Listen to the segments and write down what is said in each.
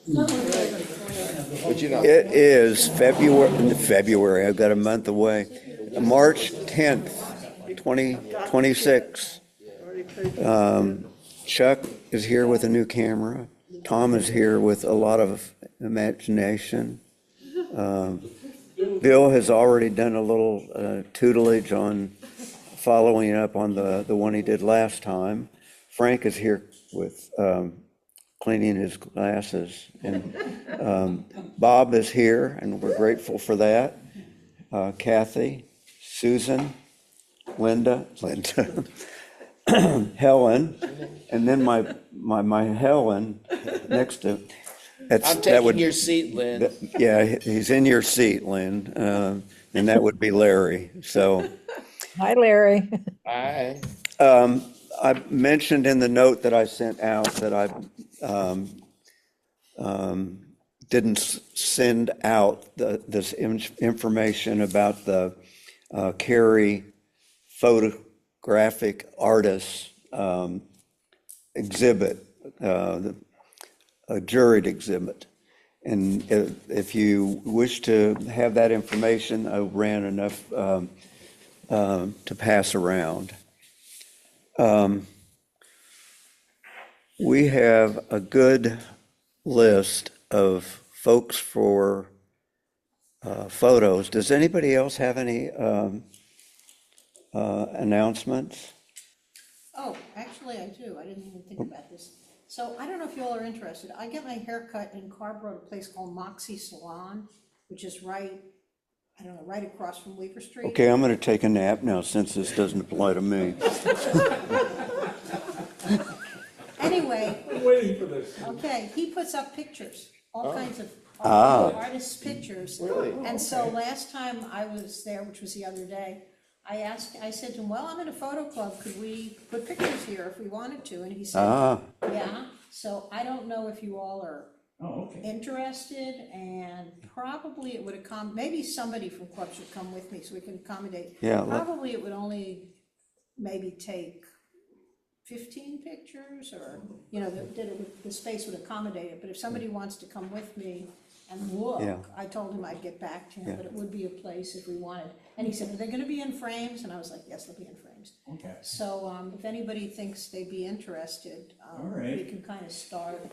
But you know, It is February. I've got a month away. March 10th, 2026. Chuck is here with a new camera. Tom is here with a lot of imagination. Bill has already done a little tutelage on following up on the one he did last time. Frank is here with cleaning his glasses. And Bob is here, and we're grateful for that. Kathy, Susan, Linda, Helen, and then my Helen next to. I'm taking your seat, Lynn. Yeah, he's in your seat, Lynn, and that would be Larry. So Hi, Larry. Hi. I mentioned in the note that I sent out that I didn't send out this information about the Cary photographic artist exhibit, a juried exhibit. And if you wish to have that information, I ran enough to pass around. We have a good list of folks for photos. Does anybody else have any announcements? Oh, actually, I do. I didn't even think about this. So I don't know if you all are interested. I get my hair cut in Carborough at a place called Moxie Salon, which is right, I don't know, right across from Weaver Street. Okay, I'm going to take a nap now since this doesn't apply to me. Anyway, I'm waiting for this. okay, he puts up pictures, all kinds of artists' pictures. Really? And so last time I was there, which was the other day, I said to him, well, I'm in a photo club, could we put pictures here if we wanted to? And he said, yeah. So I don't know if you all are interested, and probably it would maybe somebody from club should come with me so we can accommodate. Yeah. Probably it would only maybe take 15 pictures, or, you know, the space would accommodate it, but if somebody wants to come with me and look, Yeah. I told him I'd get back to him, Yeah. but it would be a place if we wanted. And he said, are they gonna be in frames? And I was like, yes, they'll be in frames. Okay. So, if anybody thinks they'd be interested, All right. we can kind of start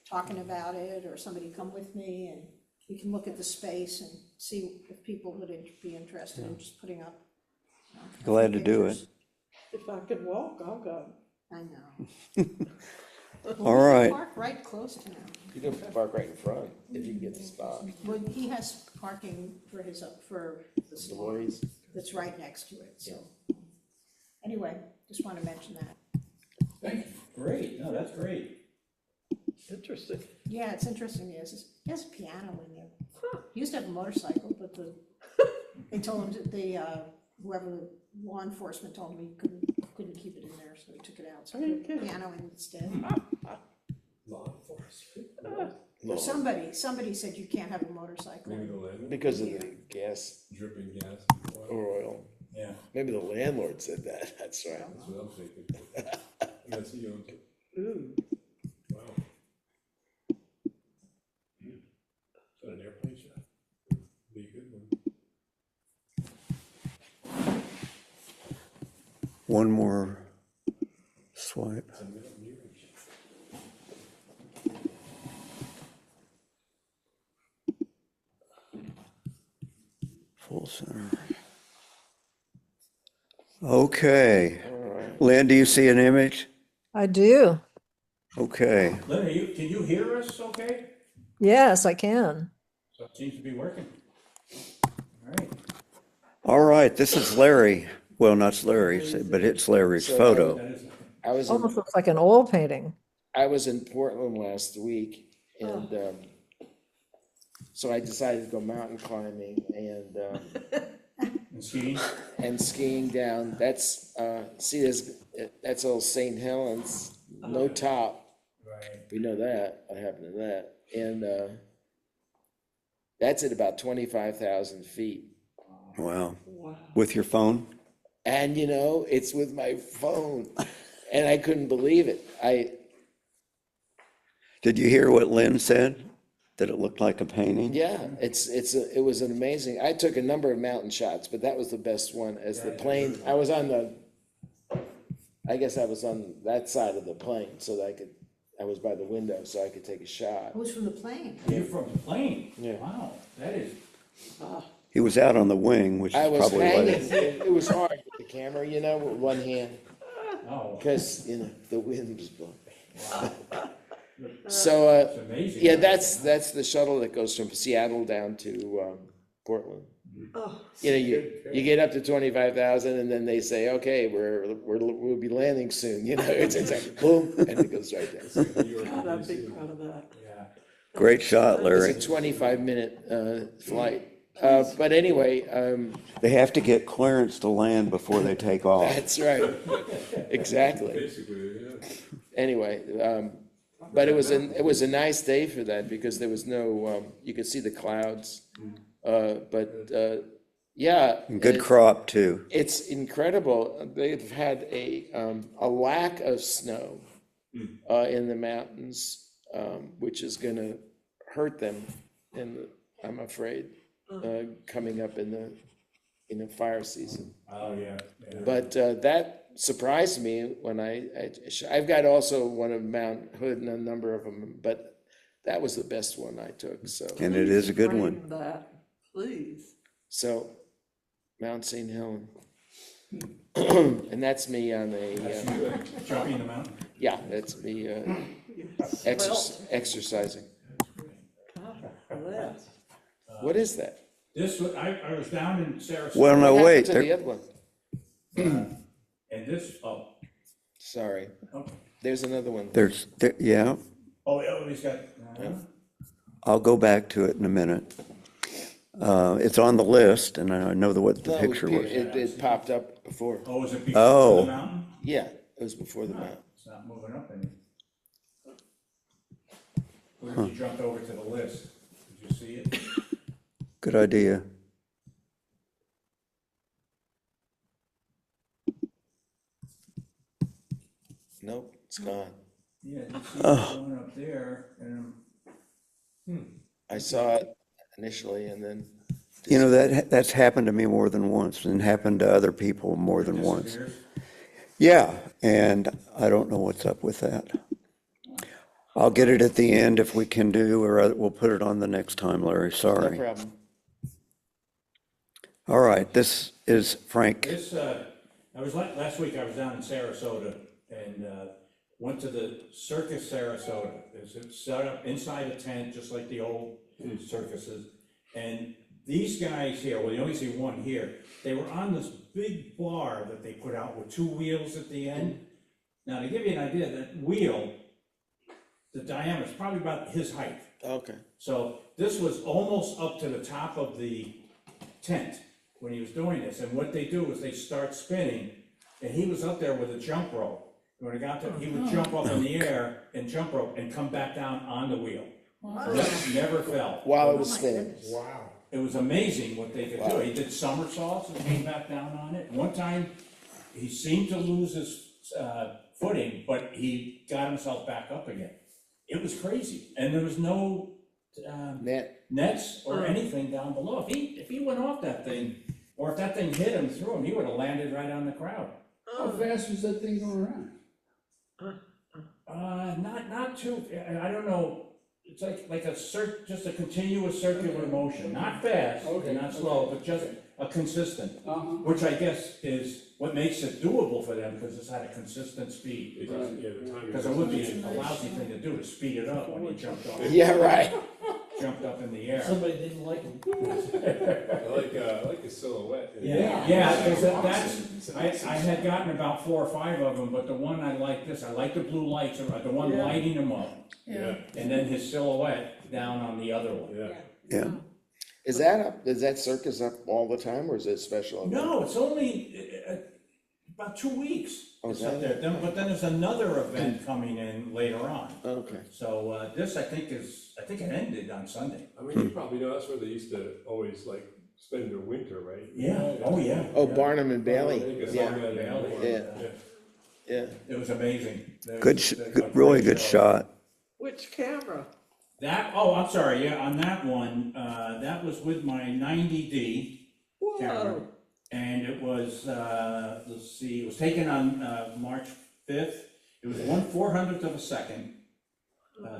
talking about it, or somebody come with me, and we can look at the space and see if people would be interested in just putting up. Glad to do it. pictures. If I could walk, I'll go. I know. All right. Park right close to him. You can park right in front if you can get the spot. Well, he has parking for the salon Boys. that's right next to it, so. Anyway, just want to mention that. Thank you. Great. No, that's great. Interesting. Yeah, it's interesting, he has a piano in there. He used to have a motorcycle, but they told him that whoever the law enforcement told him he couldn't keep it in there, so he took it out, so he put a piano in instead. Law enforcement. Or somebody said you can't have a motorcycle. Maybe the landlord. Because of the gas Dripping gas. Oil. or oil. Yeah, Maybe the landlord said that, that's right. that's what I'm thinking. That's you owns it. Wow. Is that an airplane shot? Be a good one. One more swipe. Full center. Okay. Lynn, do you see an image? I do. Okay. Lynn, can you hear us okay? Yes, I can. So it seems to be working. All right. All right, this is Larry. Well, not Larry's, but it's Larry's photo. That is, I was in, Almost looks like an oil painting. I was in Portland last week, and so I decided to go mountain climbing and skiing? and skiing down. That's that's old St. Helens, no top. Right. We know that. What happened to that? And that's at about 25,000 feet. Wow. With your phone? And you know, it's with my phone, and I couldn't believe it. Did you hear what Lynn said? That it looked like a painting? Yeah, it was an amazing, I took a number of mountain shots, but that was the best one as the plane, I was on I guess I was on that side of the plane so that I was by the window so I could take a shot. It was from the plane. You're from the plane? Yeah. Wow, that is, He was out on the wing, which I is was probably why hanging, they, it was hard with the camera, with one hand, oh, because, the wind was blowing. So, it's amazing. yeah, that's the shuttle that goes from Seattle down to Portland. Oh, You get up to 25,000 and then they say, okay, we'll be landing soon, it's like boom, and it goes right down. God, I'd be proud of that. Yeah. great shot, Larry. It's a 25-minute flight. But anyway, They have to get clearance to land before they take off. that's right, exactly. Basically, yeah. Anyway, but it was a nice day for that because there was no, you could see the clouds. Yeah. Good crop, too. It's incredible. They've had a lack of snow in the mountains, which is going to hurt them, I'm afraid, coming up in the fire season. Oh, yeah. But that surprised me when I've got also one of Mount Hood and a number of them, but that was the best one I took. So And it is a good one. Frame that, please. Mount St. Helen, and that's me on Jumping the mountain? yeah, that's me exercising. That. What is that? This, I was down in Sarasota. Well, no, What wait, happened to the there- other one? And this, Sorry, okay. there's another one. yeah, He's got, I'll go back to it in a minute. It's on the list, and I know what the No, picture was. it popped up before. oh, is it before Oh. the mountain? Yeah, it was before the mountain. It's not moving up any. Where you jumped over to the list? Did you see it? Good idea. Nope, it's gone. Yeah, you see the one up there, and I saw it initially and then. You know, that's happened to me more than once and happened to other people more than once. disappears. Yeah, and I don't know what's up with that. I'll get it at the end if we can do, or we'll put it on the next time, Larry, No sorry. problem. All right, this is Frank. This, last week I was down in Sarasota and went to the Circus Sarasota. It's set up inside a tent, just like the old circuses. And these guys here, well, you only see one here, they were on this big bar that they put out with two wheels at the end. Now, to give you an idea, that wheel, the diameter is probably about his height. Okay. So this was almost up to the top of the tent when he was doing this. And what they do is they start spinning, and he was up there with a jump rope. When he got there, he would jump up in the air and jump rope and come back down on the wheel. Never fell. While it was spinning. Wow. It was amazing what they could do. He did somersaults and came back down on it. One time, he seemed to lose his footing, but he got himself back up again. It was crazy, and there was no Net. nets or anything down below. If he went off that thing, or if that thing hit him through him, he would have landed right on the crowd. How fast was that thing going around? Not too, I don't know, it's like just a continuous circular motion, not fast, Okay. not slow, but just a consistent, Uh-huh. which I guess is what makes it doable for them, because it's at a consistent speed. It doesn't, yeah, the timing. Because it would be a lousy thing to do, to speed it up when he jumped Yeah, right. up in the air. Somebody didn't like him. I like the silhouette. Yeah, I had gotten about 4 or 5 of them, but the one I like I like the blue lights, or the one Yeah. lighting them up, Yeah, and then his silhouette down on the other one. yeah. Yeah, Is that circus up all the time or is it special? No, it's only about 2 weeks. Oh, It's is up that there. But then there's another event coming in later on. Okay. So this, I think it ended on Sunday. I mean, you probably know, that's where they used to always like spend their winter, right? Yeah, oh yeah. Oh, yeah. Barnum and I Bailey. think it's Yeah, longer than that. Yeah. yeah. It was amazing. good, really good shot. Which camera? I'm sorry, yeah, on that one, that was with my 90D camera. Whoa, And it was, let's see, it was taken on, March 5th. It was 1/400th of a second,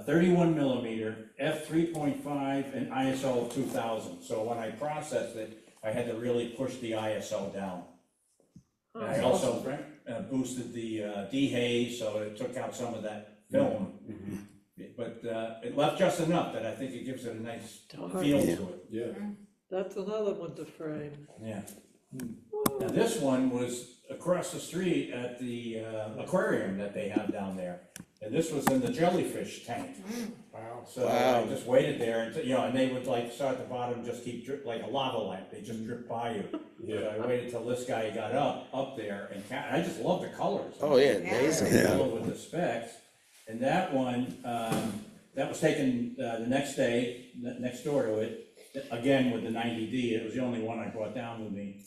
31 millimeter, f3.5, and ISO of 2000. So when I processed it, I had to really push the ISO down. And I also boosted the dehaze, so it took out some of that film. But it left just enough that I think it gives it a nice feel to it. Yeah. that's another one to frame. Yeah. Now, this one was across the street at the aquarium that they have down there. And this was in the jellyfish tank. Wow. So I just waited there and, and they would like start at the bottom, just keep drip, like a lava lamp, they just drip by you. Yeah. So I waited till this guy got up there and I just love the colors. Oh, yeah, amazing. Yellow with the specs. And that one, that was taken the next day, next door to it, again with the 90D. It was the only one I brought down with me.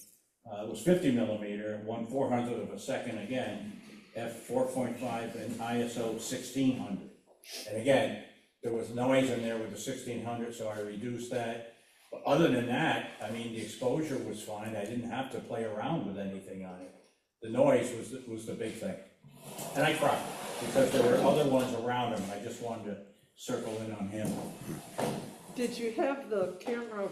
It was 50 millimeter, 1/400th of a second again, f4.5 and ISO 1600. And again, there was noise in there with the 1600, so I reduced that. But other than that, I mean, the exposure was fine. I didn't have to play around with anything on it. The noise was the big thing. And I cropped it because there were other ones around him. I just wanted to circle in on him. Did you have the camera?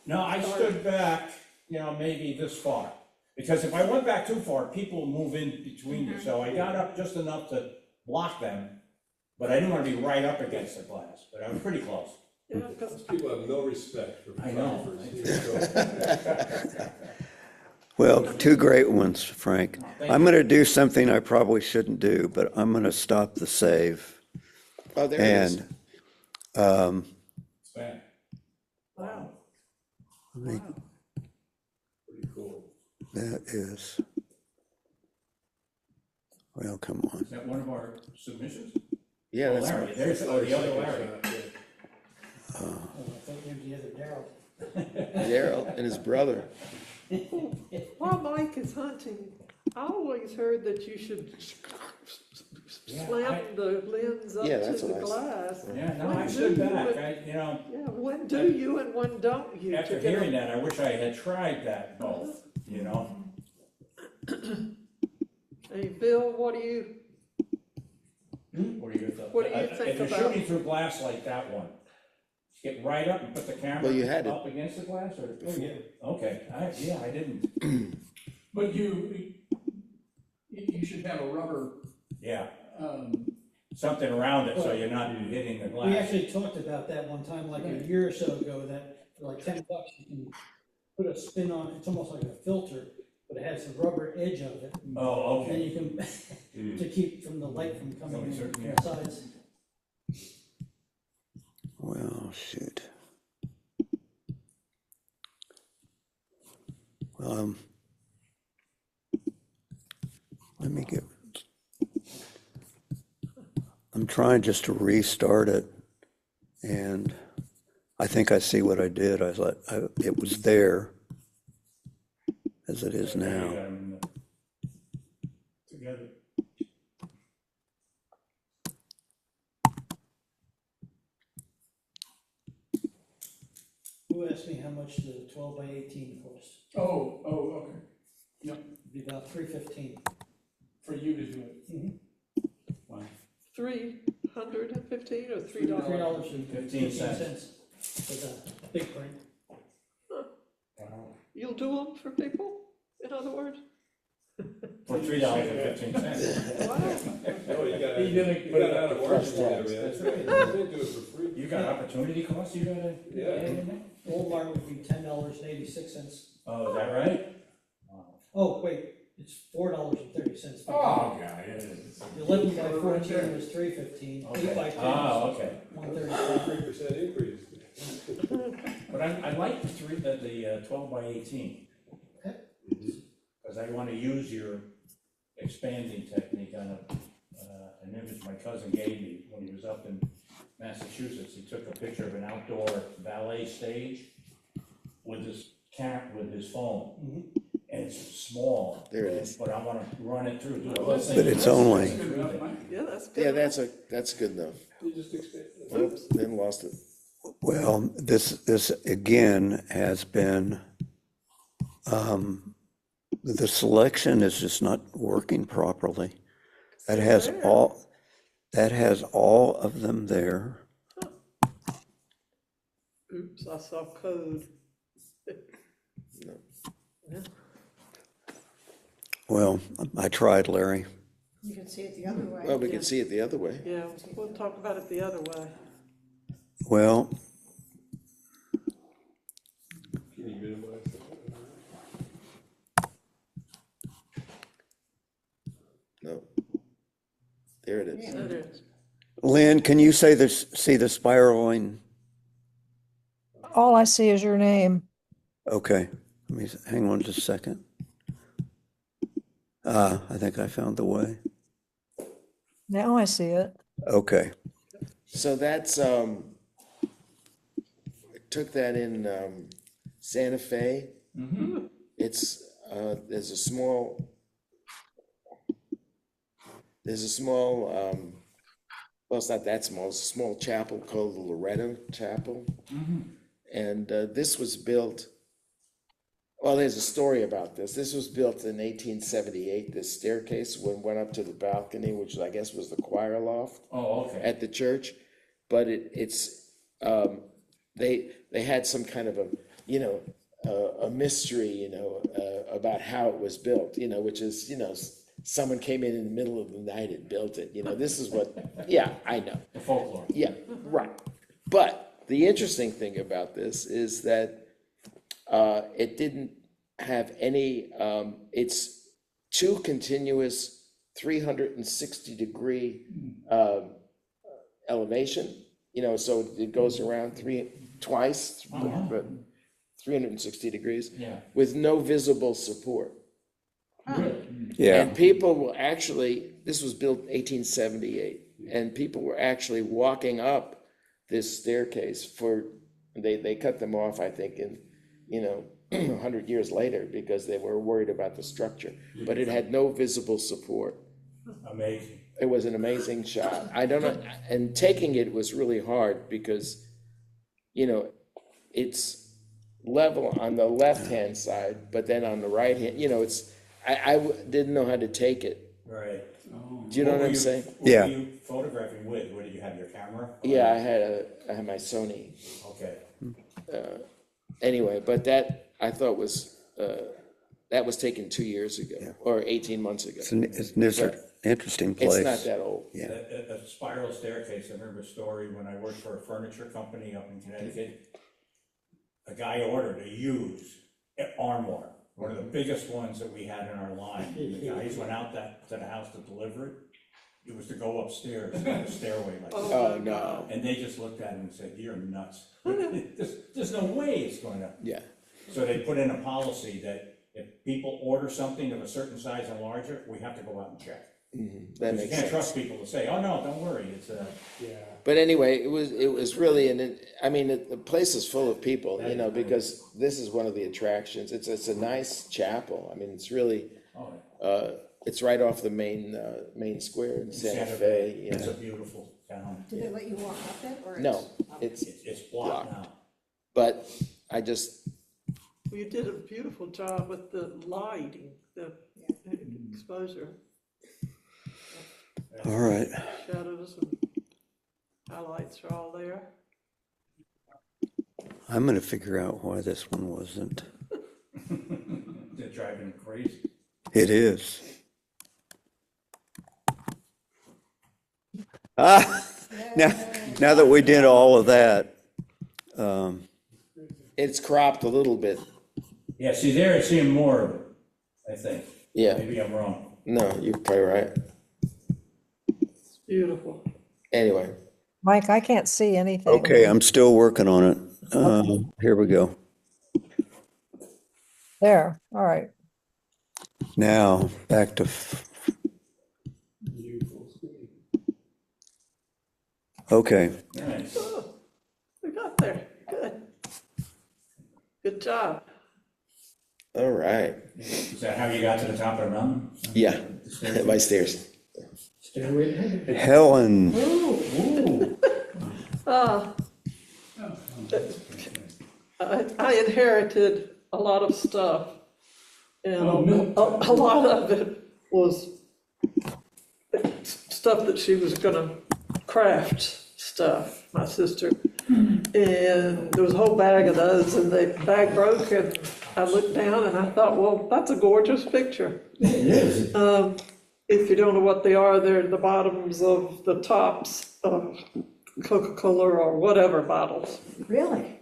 No, I stood back, maybe this far. Because if I went back too far, people move in between you. So I got up just enough to block them, but I didn't want to be right up against the glass, but I was pretty close. Yeah, 'cause Those people have no respect for I know. photographers. Well, two great ones, Frank. I'm going to do something I probably shouldn't do, but I'm going to stop the save. Oh, there it is. And It's bad. wow. let me- Pretty cool. that is, well, come on. Is that one of our submissions? Yeah, Oh, that's, Larry, there's the other Larry. I thought you were the other Daryl. Daryl and his brother. While Mike is hunting, I always heard that you should Yeah, slam the lens up Yeah, to that's the what I glass. Yeah, no, When I do stood you back. and- I, Yeah, when do you and when don't you? after to get a- hearing that, I wish I had tried that both, Hey, Bill, what do you, What do you think? What do you think If you're about- shooting through glass like that one, get right up and put the camera Well, you had to. up against the glass, or? Oh, yeah. Okay, I didn't, But you should have a rubber, yeah, um, something around it, so you're not hitting the We glass. actually talked about that one time, like a year or so ago, that for like $10, you can put a spin on it, it's almost like a filter, but it has the rubber edge of it. Oh, And okay, you can, to keep from the light from coming in from Yeah. the sides. Well, shoot. Well, let me get, I'm trying just to restart it, and I think I see what I did. I was like, it was there as it is now. Together. Who asked me how much the 12 by 18 cost? okay, It'd be about $315. for you to do it. Wow. 315 or $3? $3.15 for the big print. You'll do them for people, in other words? For $3.15. Wow. No, you gotta, You gotta you put gotta it have up a for margin there, tax. man. That's right. You can't do it for free. You got opportunity costs you gotta Yeah. add in there? Walmart would be $10.86. Oh, is that right? Wow. Oh, wait, it's $4.30. Oh, God, it is. 11 by 14 was $315. 8 by 10 Oh, was okay. $135. 3% increase. But I like the 12 by 18. Okay. Because I want to use your expanding technique on an image my cousin gave me when he was up in Massachusetts. He took a picture of an outdoor ballet stage with his phone. And it's small. There it is. But I wanna run it through, do a little thing. But it's only, Good enough, Mike. Yeah, that's good. Yeah, that's good enough. You just expand. Oops, then lost it. well, this again has been, the selection is just not working properly. That has all of them there. Oops, I saw code. Well, I tried, Larry. You can see it the other way. Well, we can see it the other way. Yeah, we'll talk about it the other way. Well, Can you minimize that? No. There it is. There it is. Lynn, can you see the spiraling? All I see is your name. Okay, let me, hang on just a second. I think I found the way. Now I see it. Okay, So that's, I took that in Santa Fe. It's, there's a small, well, it's not that small, it's a small chapel called the Loretto Chapel. And this was built, well, there's a story about this. This was built in 1878, this staircase went up to the balcony, which I guess was the choir loft Oh, okay. at the church. But they had some kind of a mystery, about how it was built, which is, someone came in the middle of the night and built it, this is what, yeah, I know. The folklore. Yeah, right. But the interesting thing about this is that it didn't have any, it's two continuous 360-degree elevation, so it goes around twice, but 360 degrees, Yeah. with no visible support. yeah, And people were actually, this was built 1878, and people were actually walking up this staircase they cut them off, I think, in, 100 years later, because they were worried about the structure. But it had no visible support. Amazing. It was an amazing shot. I don't know, and taking it was really hard because, it's level on the left-hand side, but then on the right hand, I didn't know how to take it. Right. Do you know what I'm saying? Yeah. What were you photographing with? What, did you have your camera? Yeah, I had my Sony. Okay. Anyway, but that I thought was, that was taken 2 years ago, or 18 months ago. it's an interesting place. It's not that old. Yeah. A spiral staircase, I remember a story when I worked for a furniture company up in Connecticut. A guy ordered a used armoire, one of the biggest ones that we had in our line. The guys went out to the house to deliver it. It was to go upstairs, on the stairway like this. Oh, no. And they just looked at him and said, "You're nuts. There's no way it's going to." Yeah. So they put in a policy that if people order something of a certain size and larger, we have to go out and check. That You makes can't sense. trust people to say, "Oh, no, don't worry, it's Yeah. But anyway, it was really, the place is full of people, because this is one of the attractions. It's a nice chapel. It's really, oh, it's right off the main square in Santa Fe. It's a beautiful town. Did they let you walk up it, or? No, it's, It's blocked now. but I just, Well, you did a beautiful job with the lighting, the exposure, All right, shadows and highlights are all there. I'm gonna figure out why this one wasn't. They're driving me crazy. It is. Now that we did all of that, it's cropped a little bit. Yeah, see, there it's seeing more of it, I think. Yeah. Maybe I'm wrong. No, you're probably right. It's beautiful. Anyway, Mike, I can't see anything. okay, I'm still working on it. Here we go. There, all right. Now, back to, Beautiful screen. okay, Nice. Oh, we got there, good. Good job. All right, Is that how you got to the top of the mountain? yeah, by stairs. Stairway to heaven. Helen, Ooh, I inherited a lot of stuff, and Oh, milk. a lot of it was stuff that she was gonna craft stuff, my sister. And there was a whole bag of those, and the bag broke, and I looked down and I thought, well, that's a gorgeous picture. it is. If you don't know what they are, they're the bottoms of the tops of Coca-Cola or whatever bottles. Really?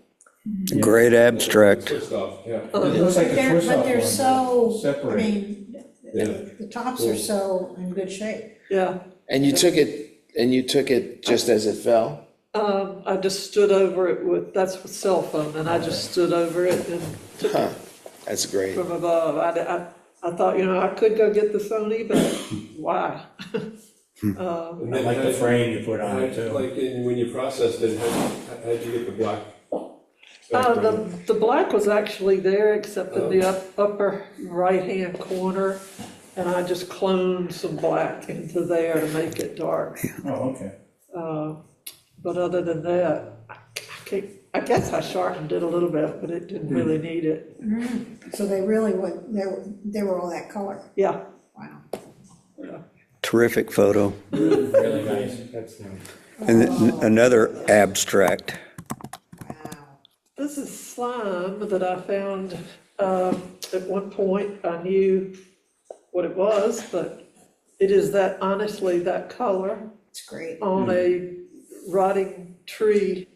great abstract. Twist off, yeah. It looks like a They're, twist but off they're one, so, I separate. mean, Yeah. the tops are so in good shape. Yeah, And you took it just as it fell? I just stood over it with, that's with cell phone, and I just stood over it and took Huh, it that's great. from above. I thought, I could go get the Sony, but why? And I then like the frame you put on it too. Like, when you processed it, how'd you get the black? The black was actually there, except in the upper right-hand corner, and I just cloned some black into there to make it dark. Oh, okay. But other than that, I guess I sharpened it a little bit, but it didn't really need it. So they really would, they were all that color. Yeah, Wow. Terrific photo. Really nice. That's nice. And another abstract. Wow. this is slime that I found, at one point. I knew what it was, but it is honestly, that color It's great. on a rotting tree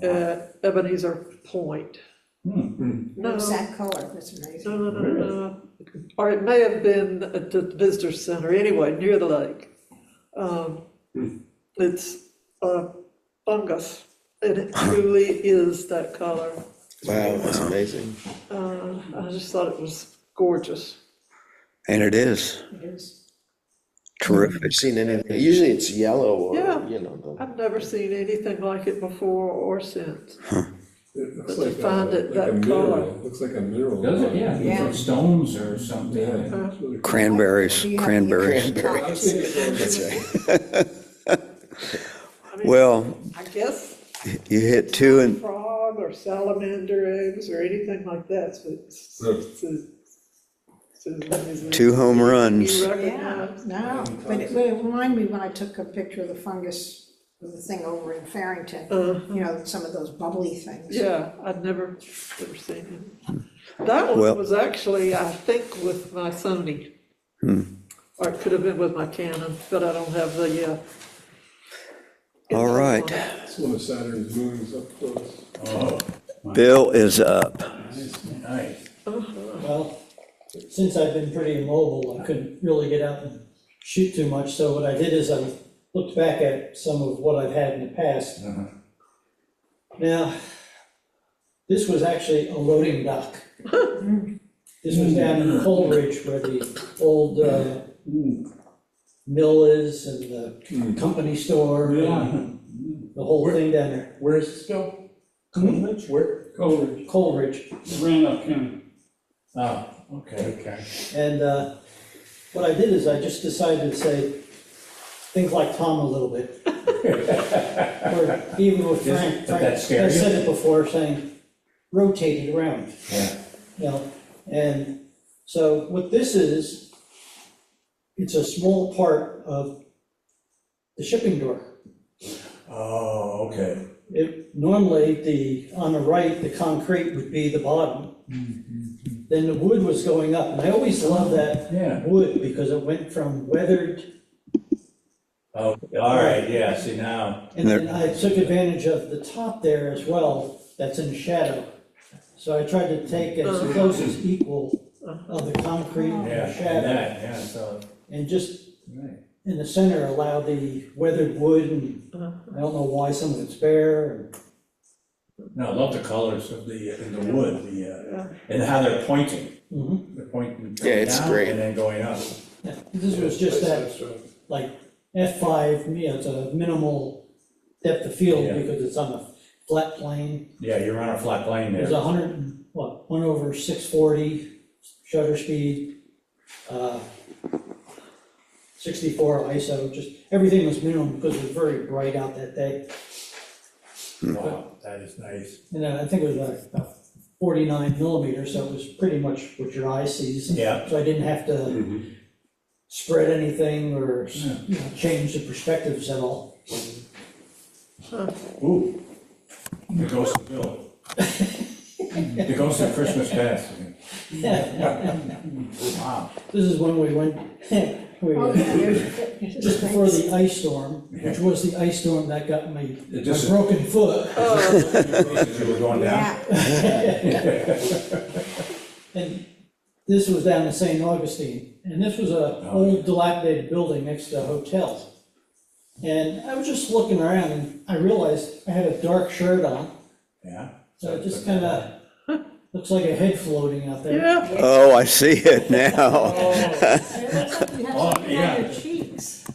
at Ebenezer Point. No, What's that color? That's amazing. no. Or it may have been at the visitor center, anyway, near the lake. It's fungus, and it truly is that color. Wow, that's amazing. I just thought it was gorgeous. And it is It is. terrific. I've seen anything, usually it's yellow or, Yeah. the. I've never seen anything like it before or since. It looks But to like find it like that a mineral. color. Looks like a mineral. Does it? Yeah, Yeah. from stones or something. Yeah, it's really cool. Cranberries, Do you have cranberries. the Cranberries. tops? That's right. I mean, Well, I guess you hit two and frog or salamander eggs or anything like that, so it's two home runs. You Yeah, recognize? no, but it reminded me when I took a picture of the fungus, of the thing over in Farrington, some of those bubbly things. Yeah, I'd never seen it. That Well- one was actually, I think, with my Sony. Or it could have been with my Canon, but I don't have the, All right, It's one of Saturn's moons up close. Oh, Bill is up. nice. Well, since I've been pretty immobile, I couldn't really get out and shoot too much, so what I did is I looked back at some of what I've had in the past. Now, this was actually a loading dock. This was down in Coleridge where the old mill is and the company store. The whole thing down there. Where does this go? Coolidge? Where? Coolidge, Coleridge. Randolph County. Oh, okay. Okay. And what I did is I just decided to say, think like Tom a little bit. Or even with Frank, Did that scare I you? said it before, saying, rotate it around, Yeah. and so what this is, it's a small part of the shipping door. Oh, okay. Normally, on the right, the concrete would be the bottom. Then the wood was going up, and I always loved that Yeah. wood because it went from weathered. Oh, all right, yeah, see now. And then I took advantage of the top there as well, that's in shadow. So I tried to take as close as equal of the concrete and Yeah, the and shadow. that, yeah, so, And just right. in the center allow the weathered wood, and I don't know why some of it's bare. No, I love the colors of in the wood, and how they're pointing. Mhm. They're pointing Yeah, it's down great. and then going up. Yeah, this was just Nice that, abstract. like, F5, it's a minimal depth of field Yeah. because it's on a flat plane. Yeah, you're on a flat plane There's there. 100 went over 640 shutter speed, 64 ISO, just everything was minimum because it was very bright out that day. Wow, that is nice. And I think it was about 49 millimeters, so it was pretty much what your eye sees. Yeah. So I didn't have to spread anything or change the perspectives at all. Ooh, the ghost of Bill. The ghost of Christmas past. Wow. This is when we went, just before the ice storm, which was the ice storm that got my broken foot. You were going down? And this was down in St. Augustine, and this was a old dilapidated building next to a hotel. And I was just looking around and I realized I had a dark shirt on, Yeah. so it just kind of looks like a head floating out there. Yeah. Oh, I see it now. And it looks like you have Oh, something yeah. on your cheeks.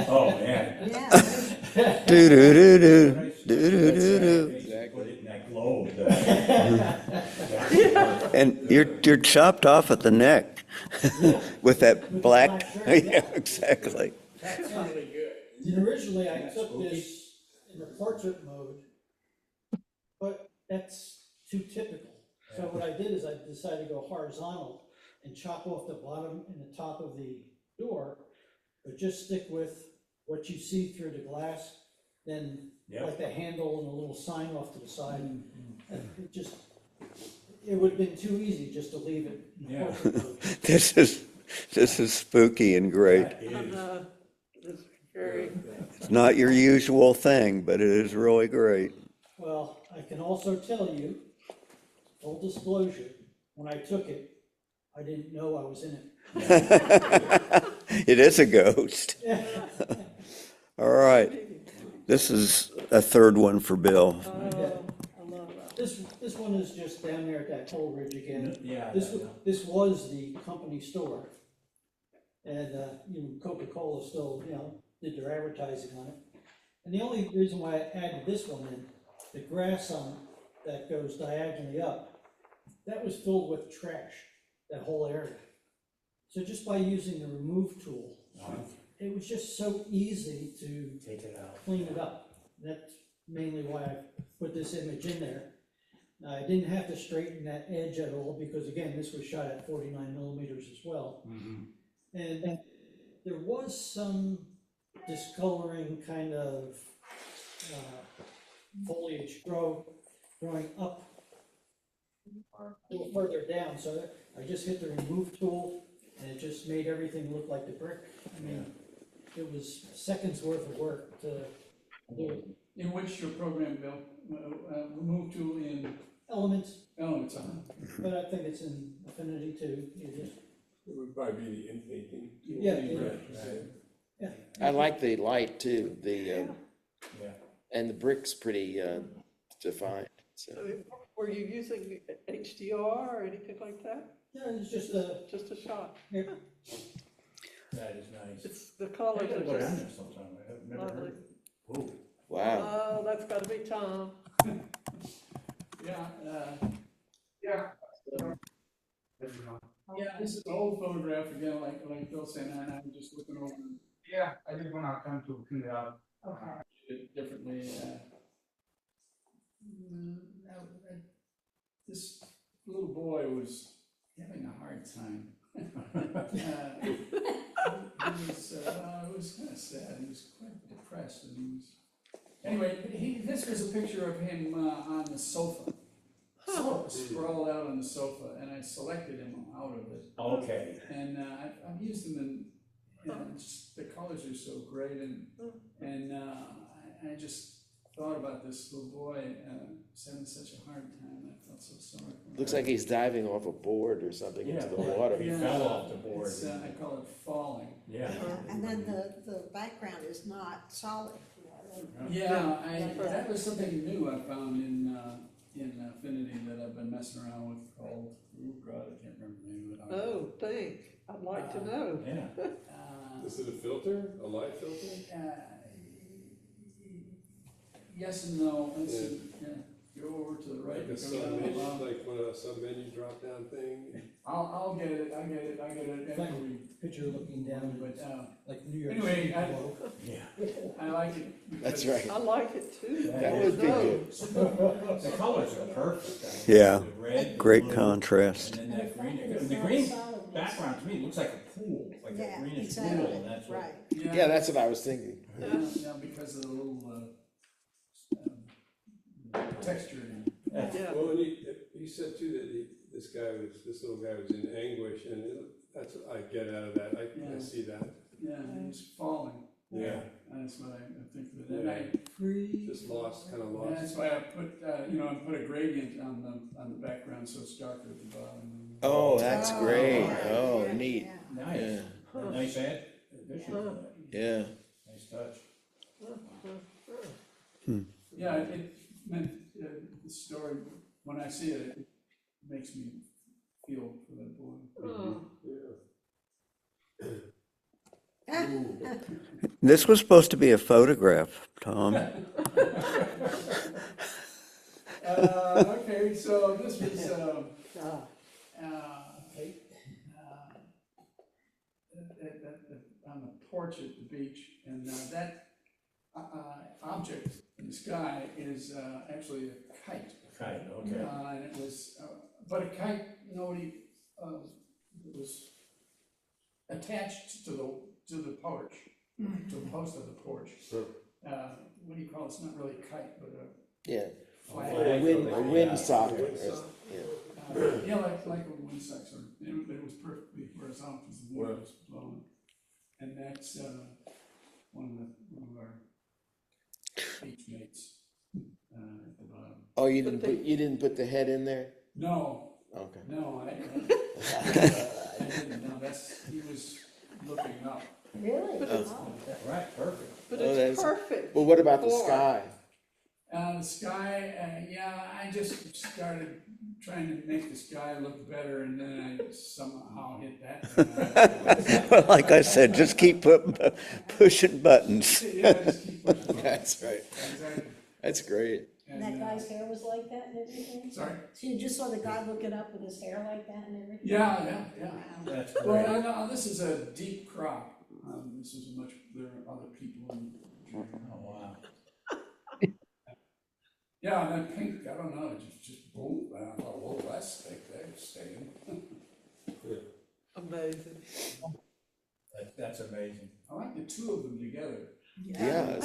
Oh, man. Yeah. Do-do-do-do, do-do-do-do. Put it in that globe. And you're chopped off at the neck with that black, yeah, exactly. And originally I took this in the portrait mode, but that's too typical. So what I did is I decided to go horizontal and chop off the bottom and the top of the door, but just stick with what you see through the glass, then like the handle and a little sign off to the side. It would have been too easy just to leave it in the portrait mode. This is spooky and great. It's very, It's not your usual thing, but it is really great. Well, I can also tell you, full disclosure, when I took it, I didn't know I was in it. It is a ghost. All right. This is a third one for Bill. This one is just down there at that toll ridge again. Yeah. This was the company store. And, Coca-Cola still, did their advertising on it. And the only reason why I added this one in, the grass on that goes diagonally up, that was filled with trash, that whole area. So just by using the remove tool, it was just so easy to Take it out. clean it up. That's mainly why I put this image in there. I didn't have to straighten that edge at all because again, this was shot at 49 millimeters as well. And there was some discoloring kind of foliage growing up a little further down. So I just hit the remove tool and it just made everything look like the brick. I mean, it was seconds worth of work to do it. In which your program, Bill, remove tool in Elements, Elements, but I think it's in Affinity too. You just, It would probably be the inpainting. Yeah, yeah. I like the light too, Yeah. and the brick's pretty defined, so. were you using HDR or anything like that? Yeah, it's just a, Just a shot? yeah. That is nice. It's, the I colors gotta are go down just there sometime. I've never lovely. heard. Ooh. Wow. Oh, that's gotta be Tom. yeah, this is an old photograph again, like Bill said, and I'm just looking over. Yeah, I didn't want to come to clean it up. It differently. This little boy was having a hard time. It was kind of sad. He was quite depressed, and he was. Anyway, this was a picture of him on the sofa. Sprawled out on the sofa, and I selected him out of it. Okay. And I've used them and just, the colors are so great, and I just thought about this little boy who's having such a hard time. I felt so sorry for him. Looks like he's diving off a board or something into the water. He fell off the board. It's, I call it falling. Yeah. And then the background is not solid. Yeah, that was something new I found in Affinity that I've been messing around with called, oh God, I can't remember the name of it. Oh, think, I'd like to know. Yeah. Is it a filter, a light filter? Yes and no. Let's see. Yeah. over to the right. Like a go sub down the menu, bottom. like one of those sub menu drop down thing. I'll get it after we, Picture looking down, but, like New York Anyway, City. I- below. Yeah. I like it. That's because- right. I like it too. That would be good. The colors are perfect. I mean, Yeah, the red, the great blue, contrast. And then that green, And and the it's green not solid. background to me looks like a pool, like a Yeah, greenish pool, exactly, and that's what. right. Yeah, that's what I was thinking. Yeah, because of the little, texture in it. Yeah. Well, and he said too that this little guy was in anguish, and that's what I get out of that, I Yeah. see that. Yeah, he's falling. Yeah. That's what I think of it. And I, Just lost, kind of yeah, lost. that's why I put, I put a gradient on the background, so it's darker at the bottom. Oh, that's great. yeah, Oh, yeah, neat. yeah. Nice, Yeah. a nice addition to that. Yeah. Nice touch. Yeah, it meant, the story, when I see it, it makes me feel for that boy. Oh. This was supposed to be a photograph, Tom. Okay, so this was, on the porch at the beach, and that object in the sky is actually a kite. Kite, okay. And it was, but a kite, nobody, it was attached to the porch, to the post of the porch. What do you call it? It's not really a kite, but a Yeah. flag. A wind socket. Yeah, like a wind sock, sort of. It was perfectly horizontal because the wind was blowing. And that's one of our beach mates at the bottom. Oh, you didn't put the head in there? No, Okay. no, I didn't know. He was looking up. Really? Oh. Right, perfect. But Oh, it's that's- perfect. Well, what about the for- sky? The sky, yeah, I just started trying to make the sky look better, and then I somehow hit that. Like I said, just keep pushing buttons. Yeah, just keep pushing. That's right. Exactly. That's great. And that guy's hair was like that and everything? Sorry? So you just saw the guy looking up with his hair like that and everything? Yeah. That's Well, great. I know, this is a deep crop. This is there are other people in. Oh, wow. Yeah, and that pink, I don't know, it just boom, and I thought, whoa, that's thick, that's staying. Amazing. That's amazing. I like the two of them together. Yeah,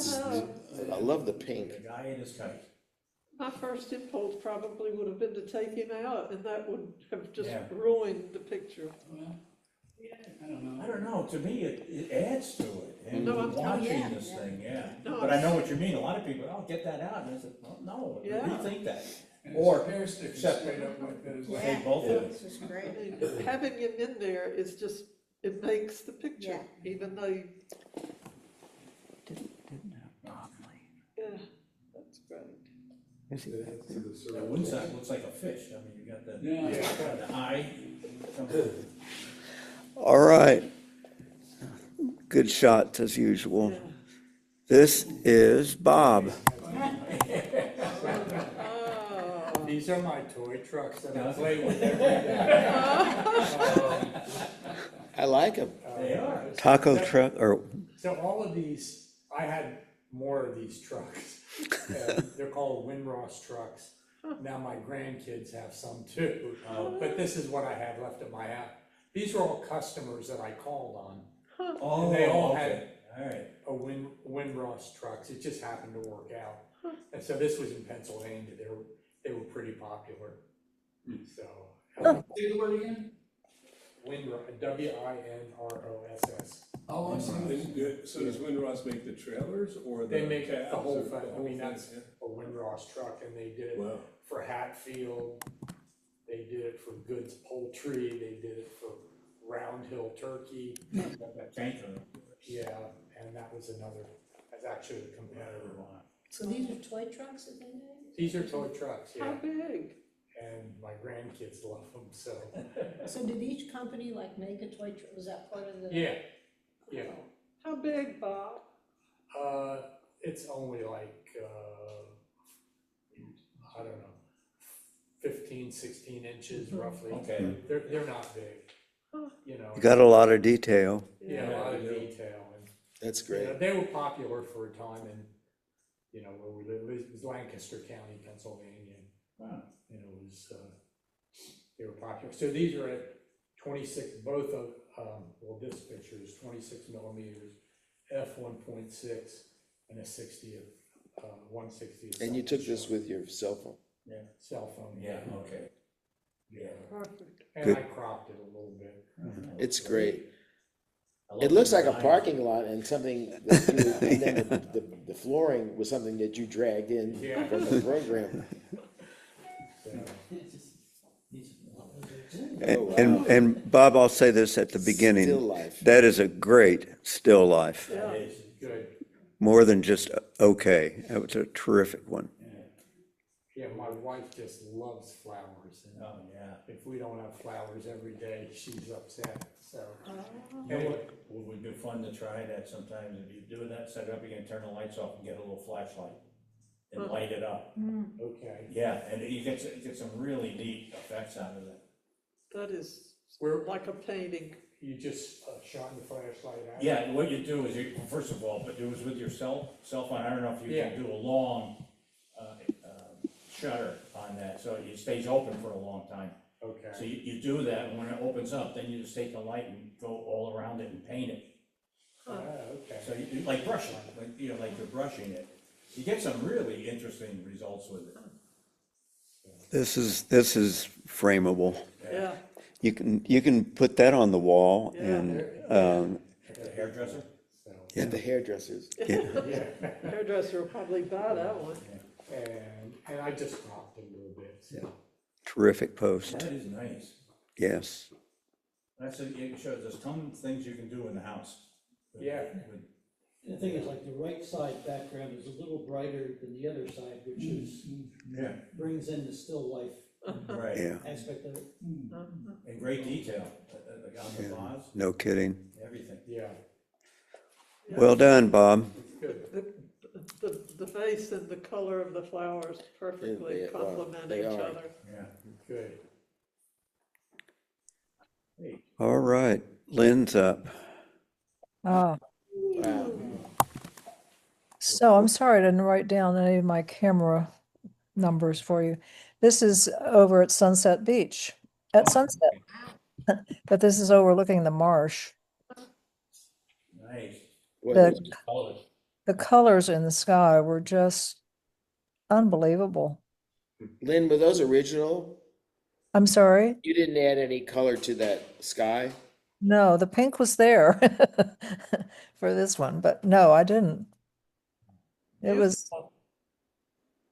I love the pink. The guy ate his kite. My first impulse probably would have been to take him out, and that would have just Yeah. ruined the picture. Well, I don't know. I don't know, to me, it adds to it, and No, I'm telling watching you. this thing, yeah. No, But I know what you mean, a lot of people, oh, get that out, and I said, well, no, Yeah. rethink that. And Or his hair sticks except- straight up like that as well. Take both of them. This is great. I mean, having him in there is just, it makes the picture, Yeah. even though, yeah, that's great. That wind sock looks like a fish, I mean, you got the, Yeah. the eye. All right. Good shots as usual. This is Bob. Oh, These are my toy trucks that I Yeah. play with every day. I like them. They are. Taco truck, or So all of these, I had more of these trucks. They're called Windross trucks. Now my grandkids have some too, but this is what I had left at my house. These were all customers that I called on. Oh, They all okay, all right. A Windross trucks, it just happened to work out. And so this was in Pennsylvania, they were pretty popular, so. Say the word again? Windross, Winross. Oh, So does Windross make the trailers or the? They make the cabs whole or thing, the I whole mean, thing? that's a Windross truck, and they did it Wow. for Hatfield, they did it for Goods Poultry, they did it for Round Hill Turkey, That tanker. yeah, and that was that's actually a competitor. So these are toy trucks that they made? These are toy trucks, how yeah, big? and my grandkids love them, so, So did each company like make a toy truck? Was that part of the? yeah, yeah. How big, Bob? It's only like, I don't know, 15, 16 inches roughly. Okay. They're not big, you know. You got a lot of detail. Yeah, a lot of detail, and, That's you know, great. they were popular for a time in, you know, where we live, it was Lancaster County, Pennsylvania. Wow. You know, it was, they were popular. So these are at 26, both of, well, this picture is 26 millimeters, f1.6, and a 60th, 1/60th. And you took this with your cell phone? Cell phone. Yeah, okay. Yeah, Perfect. and I cropped it a little bit. It's great. I love It looks the like a design. parking lot and something, that you- and then the flooring was something that you dragged in Yeah. from the program. So, And Bob, I'll say this at the beginning. Still life. That is a great still life, Yeah. it is good. more than just okay. That was a terrific one. Yeah, my wife just loves flowers, and Oh, yeah. if we don't have flowers every day, she's upset, so. You know Anyway, what would be fun to try that sometimes, if you do that, set it up, you can turn the lights off and get a little flashlight and light it up. okay. Yeah, and you get some really neat effects out of it. That is Where like a painting. you just shine the flashlight out? Yeah, what you do is, first of all, but it was with your cell phone, I don't know if you Yeah. can do a long shutter on that, so it stays open for a long time. So Okay, you do that, and when it opens up, then you just take the light and go all around it and paint it. okay. So you like brushing, like, you know, like you're brushing it. You get some really interesting results with it. This is frameable. Yeah. You can put that on the wall and, The hairdresser? At the hairdressers. Hairdresser will probably buy that one. And I just cropped it a little bit, so. terrific post. That is nice. Yes. It shows there's tons of things you can do in the house. Yeah. The thing is, like, the right side background is a little brighter than the other side, which is, Yeah, brings in the still life right. Yeah. aspect of it. And great detail, like on the vase, No kidding. everything. Yeah, Well done, Bob. good. The face and the color of the flowers perfectly They are. complement They each are. other. Yeah. Good. All right, Lynn's up. Ah, Wow. so I'm sorry I didn't write down any of my camera numbers for you. This is over at Sunset Beach, at sunset. But this is overlooking the marsh. Nice. What The, is- Colors. the colors in the sky were just unbelievable. Lynn, were those original? I'm sorry? You didn't add any color to that sky? No, the pink was there for this one, but no, I didn't. It was,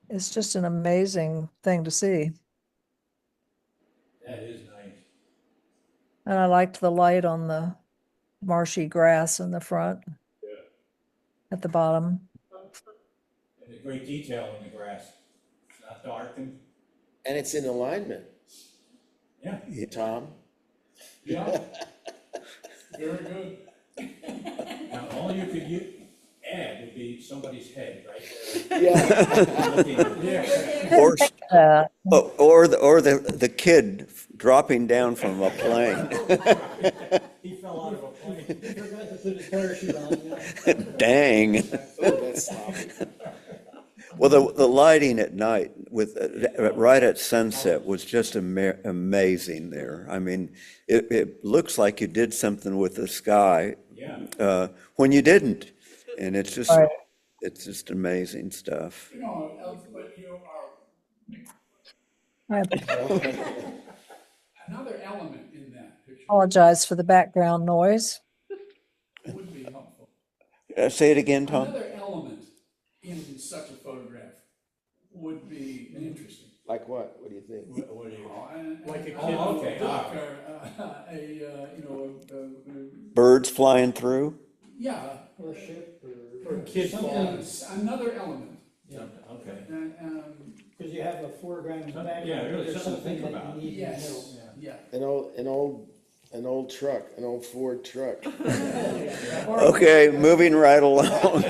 it's just an amazing thing to see. That is nice. And I liked the light on the marshy grass in the front. At the bottom. And the great detail in the grass. It's not darkened. And it's in alignment, Yeah. Tom. Yeah. Very good. Now, all you could add would be somebody's head right there. Yeah. Looking at- Or, Uh, or the kid dropping down from a plane. He fell out of a plane. Forgot to put his parachute on, yeah. Dang. Oh, that's sloppy. Well, the lighting at night with, right at sunset was just amazing there. I mean, it looks like you did something with the sky, Yeah. when you didn't. And it's just, Right. it's just amazing stuff. You know, but you are, I another element in that picture apologize for the background noise. would be helpful. Say it again, Tom? Another element in such a photograph would be interesting. Like what? What do you think? What do you? Like a kid. Oh, okay. Duck or, you know, Birds flying through? yeah, Or a ship, Or a kid something, falling. another element. Okay. because you have a foreground and background. Yeah, really there's something to think that you about. need in the middle. Yes, yeah. An old truck, an old Ford truck. Okay, moving right along.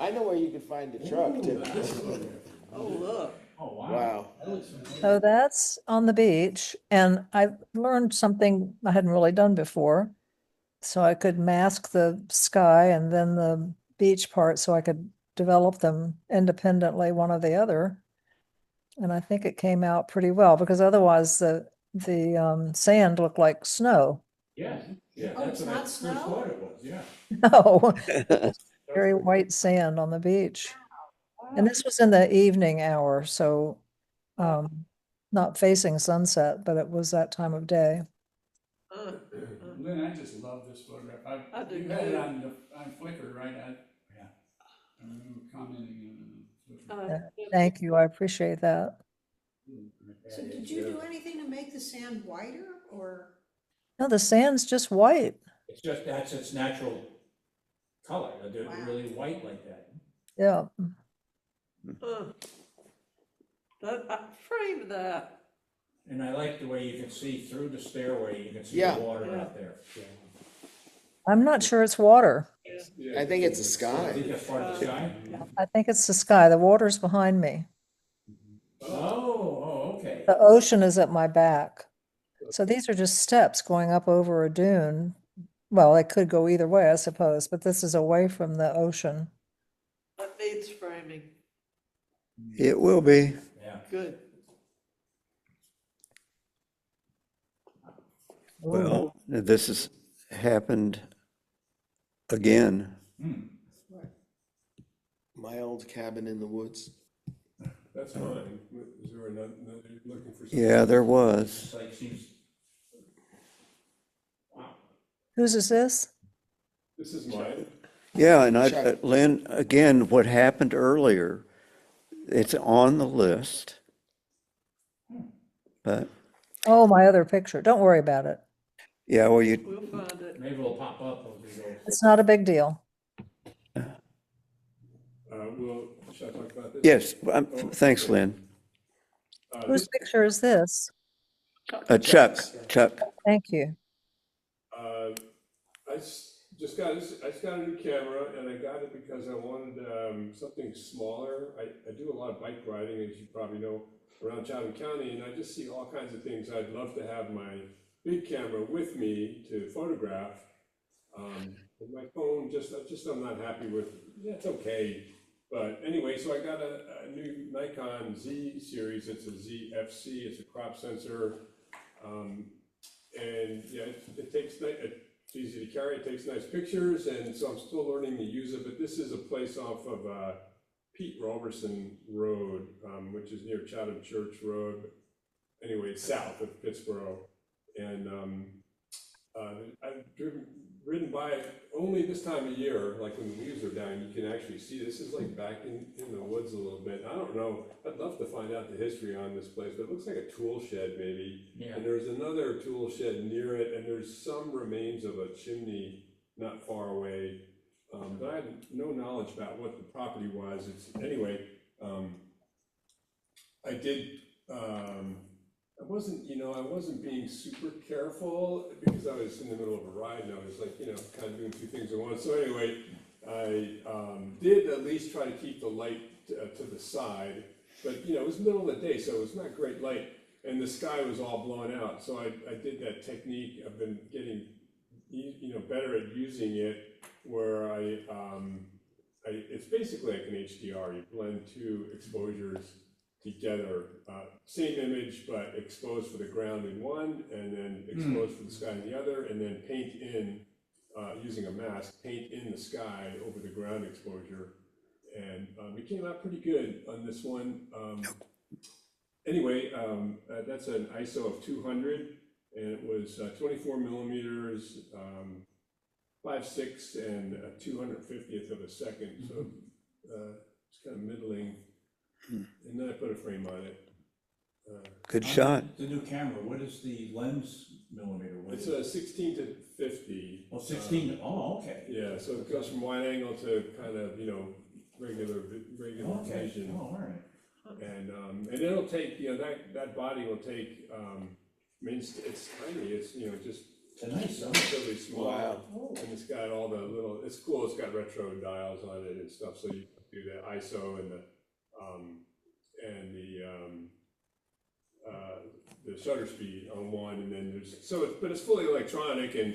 I know where you can find a truck too. Oh, look. Oh, wow. Wow. That looks familiar. So that's on the beach, and I learned something I hadn't really done before. So I could mask the sky and then the beach part so I could develop them independently, one or the other. And I think it came out pretty well because otherwise the sand looked like snow. Yeah, yeah, Oh, that's it's what I not first snow? thought it was, yeah. No, very white sand on the beach. And this was in the evening hour, so not facing sunset, but it was that time of day. Lynn, I just love this photograph. I do You had it too. on Flickr, right? Yeah. I remember commenting on Flickr. Thank you, I appreciate that. So did you do anything to make the sand whiter, or? No, the sand's just white. It's just, that's its natural color, they're Wow. really white like that. Yeah. I framed that. And I like the way you can see through the stairway, you can see Yeah. the water out there. I'm not sure it's water. I think it's a I think sky. that's part of the sky? I think it's the sky. The water's behind me. Oh, okay. The ocean is at my back. So these are just steps going up over a dune. Well, it could go either way, I suppose, but this is away from the ocean. That needs framing. It will be. Yeah. Good. Well, this has happened again. My old cabin in the woods. That's fine. Is there another, looking for something? Yeah, there was. It's like she's, wow. Whose is this? This is mine. Yeah, and Chuck. Lynn, again, what happened earlier, it's on the list. But, Oh, my other picture. Don't worry about it. yeah, well, you, We'll find it. Maybe it'll pop up as we go. It's not a big deal. Well, should I talk about this? yes, thanks, Lynn. Whose picture is this? Chuck, Thank you. I just got a new camera, and I got it because I wanted something smaller. I do a lot of bike riding, as you probably know, around Chatham County, and I just see all kinds of things. I'd love to have my big camera with me to photograph. And my phone, I'm not happy with. Yeah, it's okay. But anyway, so I got a new Nikon Z series. It's a ZFC. It's a crop sensor, and yeah, it's easy to carry. It takes nice pictures, and so I'm still learning to use it. But this is a place off of Pete Robertson Road, which is near Chatham Church Road. Anyway, it's south of Pittsburgh, and I've ridden by it only this time of year, like when the leaves are down. You can actually see this is like back in the woods a little bit. I don't know. I'd love to find out the history on this place, but it looks like a tool shed maybe. Yeah. And there's another tool shed near it, and there's some remains of a chimney not far away. But I had no knowledge about what the property was. Anyway. I did. I wasn't being super careful because I was in the middle of a ride and I was like, kind of doing two things at once. So anyway, I did at least try to keep the light to the side, but it was middle of the day, so it was not great light, and the sky was all blown out. So I did that technique. I've been getting better at using it, where it's basically like an HDR. You blend two exposures together, same image, but exposed for the ground in one, and then exposed for the sky in the other, and then paint in, using a mask, paint in the sky over the ground exposure. And it came out pretty good on this one. Anyway, that's an ISO of 200, and it was 24 millimeters, 5/6 and a 250th of a second, so it's kind of middling. And then I put a frame on it. good shot. The new camera, what is the lens millimeter? What It's is it? a 16 to 50. Oh, 16, oh, okay. Yeah, so it goes from wide angle to kind of, regular Okay, vision. oh, all right. And it'll take, that body will take, it's tiny, it's, just It's a nice size. relatively small. Wow. And it's got all the it's cool, it's got retro dials on it and stuff, so you can do the ISO and the shutter speed on one, and then but it's fully electronic, and,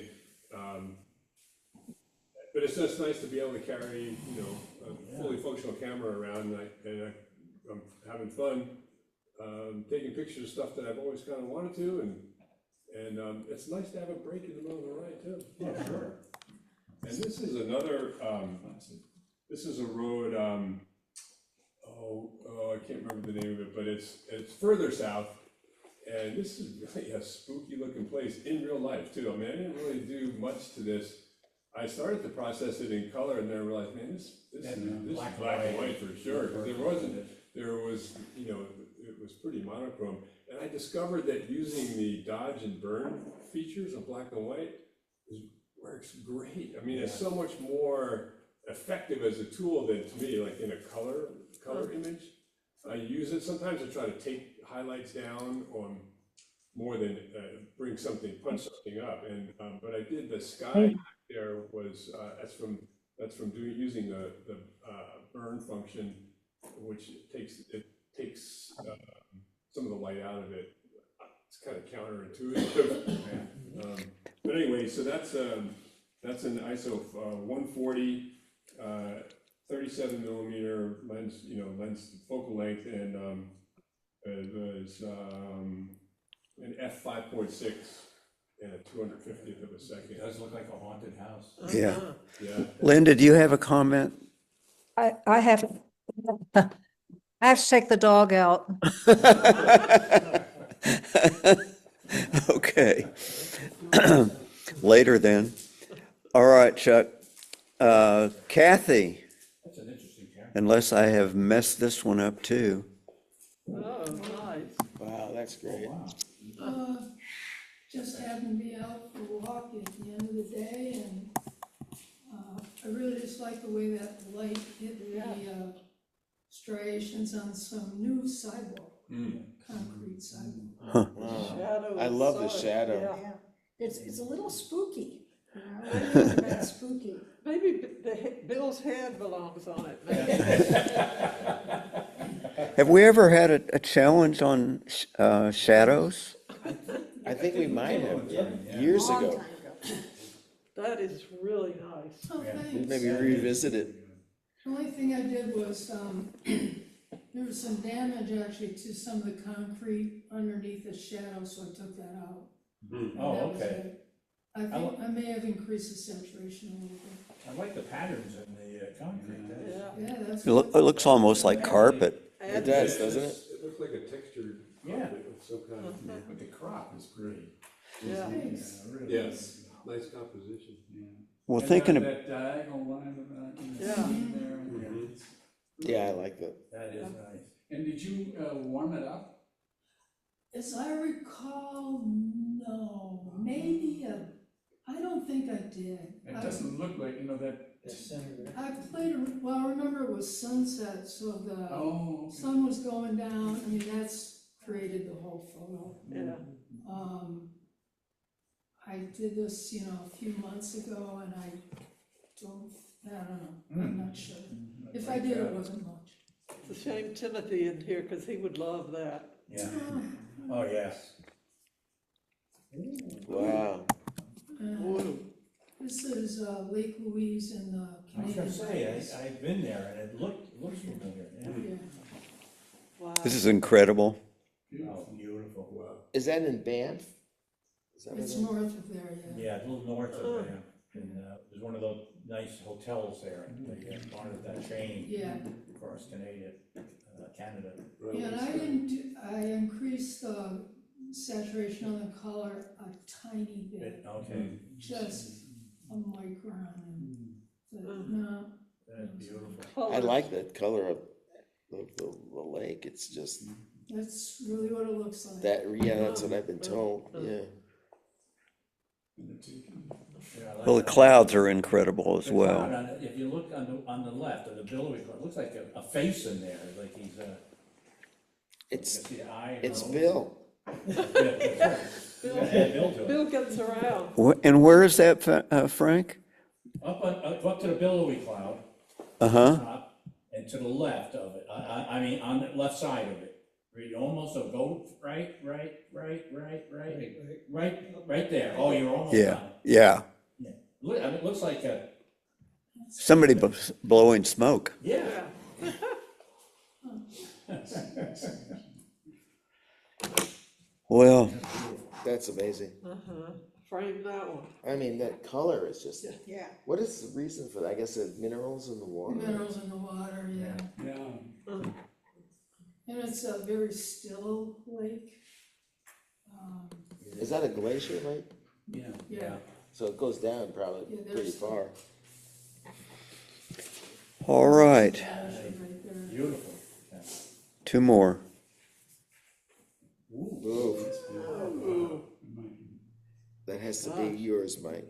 but it's just nice to be able to carry, a fully functional camera around, I'm having fun, taking pictures of stuff that I've always kind of wanted to, and it's nice to have a break in the middle of the ride too. Yeah, sure. And this is another, this is a road, I can't remember the name of it, but it's further south. And this is really a spooky looking place in real life too. I mean, I didn't really do much to this. I started to process it in color and then I realized, man, this is black and white for sure. Because there was, it was pretty monochrome. And I discovered that using the dodge and burn features of black and white works great. I mean, it's so much more effective as a tool than, to me, like in a color image. I use it sometimes to try to take highlights down on more than punch something up. And but I did the sky there was that's from using the burn function, which takes some of the light out of it. It's kind of counterintuitive. But anyway, so that's an ISO 140, 37 millimeter lens, lens focal length, and it was an f5.6 and a 250th of a second. It does look like a haunted house. Yeah. Yeah. Linda, do you have a comment? I have, I have to take the dog out. Okay. Later then. All right, Chuck. Kathy, That's an interesting camera. unless I have messed this one up too. Oh, nice. Wow, that's great. Just happened to be out for a walk at the end of the day, and I really just like the way that light hit the striations on some new sidewalk, concrete sidewalk. Wow. Shadow I love the inside, shadow. yeah. It's a little spooky, That's spooky. Maybe Bill's head belongs on it. Have we ever had a challenge on shadows? I think we might have, years Long ago. time ago. That is really nice. Oh, thanks. Maybe revisit it. The only thing I did was, there was some damage actually to some of the concrete underneath the shadow, so I took that out. And Oh, that was okay. it. I think I may have increased the saturation a little bit. I like the patterns in the concrete. Yeah. Yeah, that's. It looks almost like carpet. It does, doesn't it? It looks like a textured Yeah. carpet of some kind. But the crop is great. Yeah. Thanks. Really. Yes, nice composition. Well, And thinking of, that diagonal line of, Yeah. there. Yeah, I like that. That is nice. And did you warm it up? As I recall, no, maybe I don't think I did. It doesn't look like, that. I played, well, I remember it was sunset, so the Oh, okay. sun was going down, I mean, that's created the whole photo. Yeah. I did this, a few months ago, and I don't know, I'm not sure. If I did, it wasn't much. It's a shame Timothy isn't here, because he would love that. Yeah. Oh, yes. Wow. Ooh. This is Lake Louise in the I was Canadian. gonna say, Rockies. I've been there and it looks familiar. Yeah. Yeah. Wow. this is incredible. Oh, beautiful. Wow. Is that in Banff? Is that It's what north of there, yeah. Yeah, a little north of there. And there's one of those nice hotels there. They part of that chain Yeah, across Canada. yeah, and I increased the saturation on the color a tiny bit, Okay, just a micron, and, no, that's beautiful. I like that color of the lake. It's just that's really what it looks like. that's what I've been told, yeah. Yeah, I like Well, the that. clouds are incredible as The well. cloud on the- If you look on the left, of the billowy cloud, it looks like a face in there, like he's It's, the eye. it's Bill. Yeah, that's right. Bill, Add Bill to it. Bill gets around. And where is that, Frank? Up to the billowy cloud. Uh-huh. top, and to the left of it, I mean, on the left side of it, almost a go, right there. Oh, you're almost Yeah, done. yeah. Look, I mean, it looks like a, Somebody blowing smoke. yeah. Well, That's amazing. Frame that one. I mean, that color is just, Yeah. what is the reason for that? I guess the minerals in the water? Minerals in the water, yeah. Yeah. And it's a very still lake. Is that a glacier, Mike? Yeah. Yeah. So it goes down probably Yeah, pretty there's- far. all right, Right there. Beautiful. two more. Ooh, that has to be yours, Mike.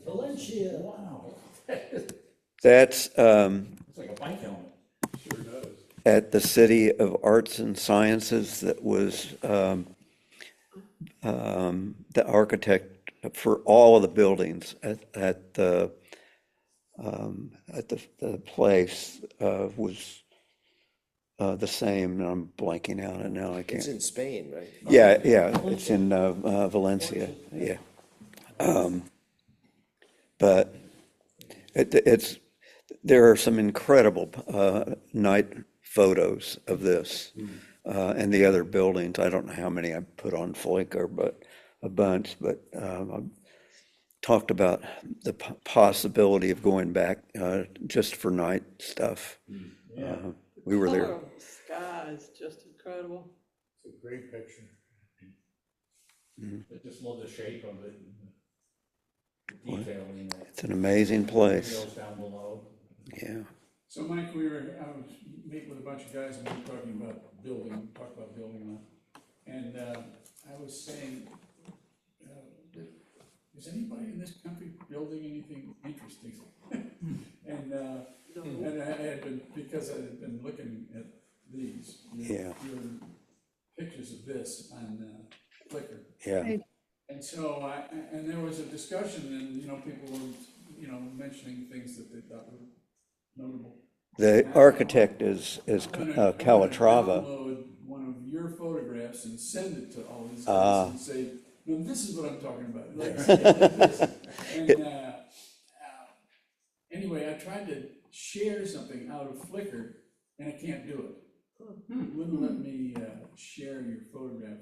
Valencia. Wow. That's It's like a bike helmet. Sure does. at the City of Arts and Sciences that was the architect for all of the buildings at the place was the same, and I'm blanking out and now I It's can't. in Spain, right? Yeah, it's in Valencia, yeah. But there are some incredible night photos of this and the other buildings. I don't know how many I put on Flickr, but a bunch. But I've talked about the possibility of going back just for night stuff. We were there. Color of the sky is just incredible. It's a great picture. I just love the shape of it. And the detailing in that. It's an amazing place. Wheels down below. Yeah. So Mike, I was meeting with a bunch of guys and we were talking about building, and I was saying, is anybody in this country building anything interesting? And I had been, because I had been looking at these, your pictures of this on Flickr. Yeah. And so and there was a discussion and, people were, mentioning things that they thought were notable. The architect is Calatrava. Download one of your photographs and send it to all these guys and say, no, this is what I'm talking about. Like, this. And anyway, I tried to share something out of Flickr and I can't do it. It wouldn't let me share your photograph.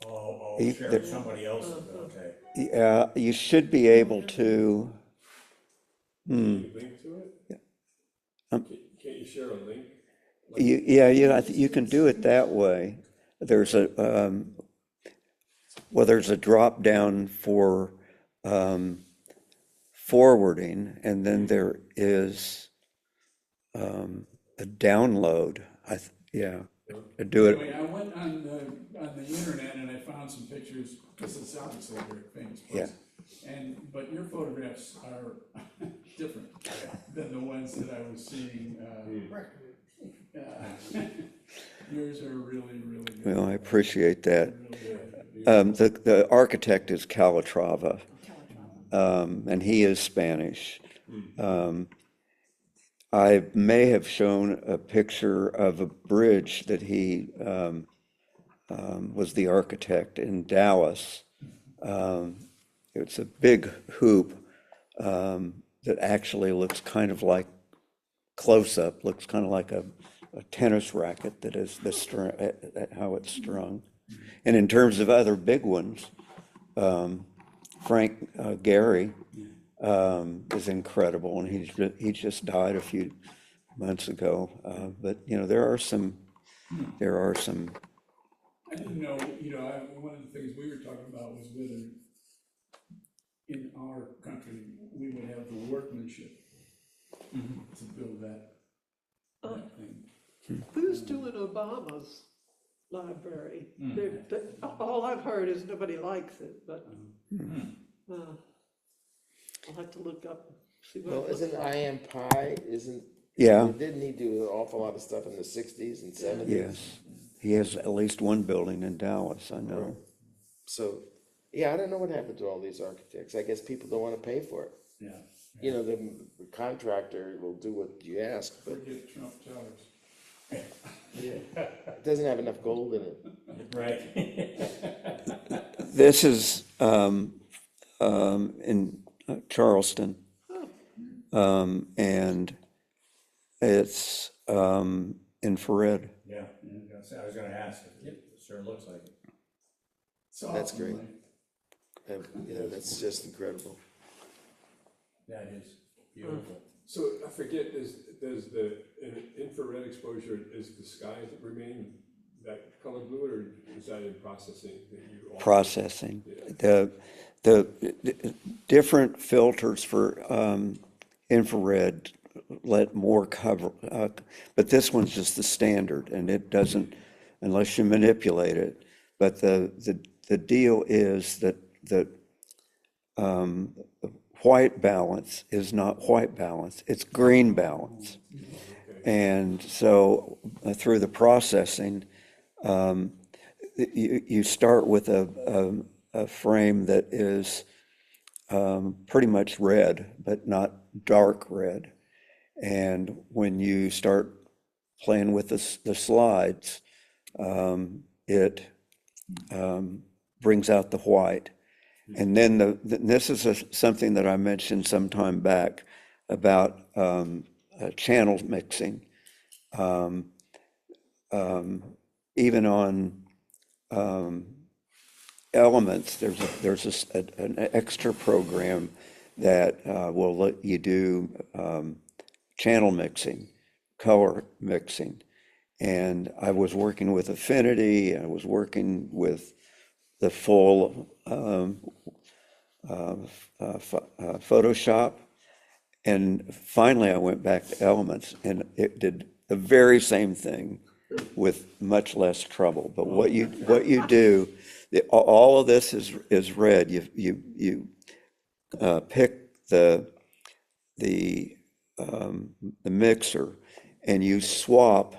Share with somebody else, okay. Yeah, you should be able to. Can you link to it? Can't you share a link? You can do it that way. There's a drop down for forwarding, and then there is a download. Do it. Anyway, I went on the internet and I found some pictures, because it's obviously a very famous place. But your photographs are different than the ones that I was seeing. Yours are really, really good. Well, I appreciate that. Really good. The architect is Calatrava, and he is Spanish. I may have shown a picture of a bridge that he was the architect in Dallas. It's a big hoop that actually looks kind of like close-up, looks kind of like a tennis racket that is how it's strung. And in terms of other big ones, Frank Gehry is incredible, and he just died a few months ago. But there are some. I didn't know, one of the things we were talking about was whether in our country, we would have the workmanship to build that thing. Who's doing Obama's library? All I've heard is nobody likes it, but I'll have to look up, see what Well, it looks isn't like. I.M. Pei, Yeah. didn't he do an awful lot of stuff in the 60s and 70s? Yes, he has at least one building in Dallas, I know. So, I don't know what happened to all these architects. I guess people don't want to pay for it. Yeah. The contractor will do what you ask, but Forget Trump Towers. doesn't have enough gold in it. Right. This is in Charleston. And it's infrared. Yeah, I was gonna ask, it sure looks like it. That's great. Yeah, that's just incredible. That is beautiful. So I forget, does the infrared exposure, is the sky remain that color blue, or is that in processing that you? Processing. Yeah. The different filters for infrared let more cover, but this one's just the standard, and it doesn't, unless you manipulate it. But the deal is that white balance is not white balance, it's green balance. And so through the processing, you start with a frame that is pretty much red, but not dark red. And when you start playing with the slides, it brings out the white. And then this is something that I mentioned some time back about channel mixing. Even on Elements, there's an extra program that will let you do channel mixing, color mixing. And I was working with Affinity, I was working with the full Photoshop. And finally I went back to Elements, and it did the very same thing with much less trouble. But what you do, all of this is red. You pick the mixer, and you swap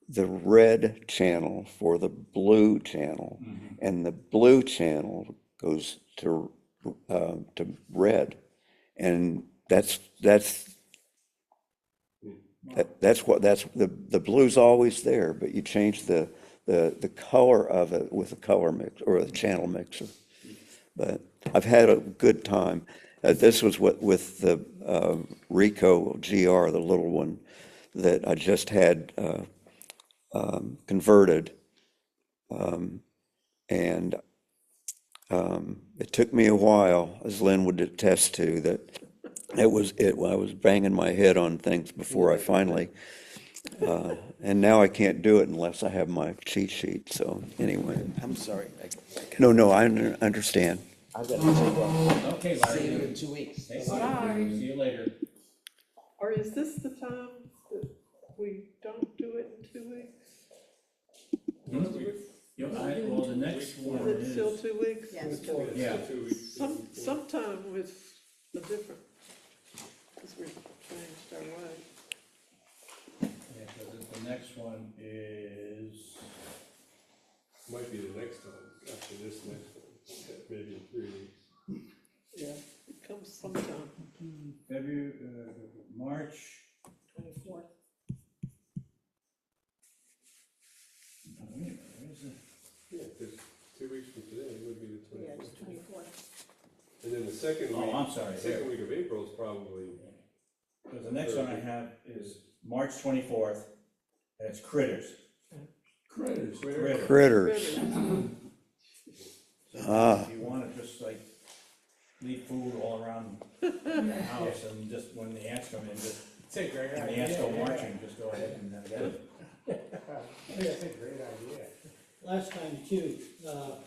the red channel for the blue channel, and the blue channel goes to red, and that's the blue's always there, but you change the color of it with a color mix or a channel mixer. But I've had a good time. This was with the Ricoh GR, the little one that I just had converted, and it took me a while, as Lynn would attest to, that I was banging my head on things before I finally, and now I can't do it unless I have my cheat sheet. So anyway, I'm sorry. no, I understand. I've got to take off. Okay, Larry. See you in 2 weeks. Thanks, Larry. See you later. Or is this the time that we don't do it in 2 weeks? Well, the next one Is it still is, 2 weeks? Yes. yeah, 2 weeks. Sometime with a different, because we changed our way. yeah, 'cause the next one is Might be the next time, after this next one, maybe in 3 weeks. Yeah, it comes sometime. February, March. 24th. Oh, wait a minute, where is it? Yeah, because 2 weeks from today would be the Yeah, it's 24th. 24th. And then the second week. Oh, I'm sorry, Second here. week of April is probably, Because the next one I have is March 24th, and it's Critters. Critters. Critters. Ah. If you want to just like leave food all around the house, and just when the ants come in, just, It's a great when the idea. ants go marching, just go ahead and get them. I think that's a great idea. Last time too, I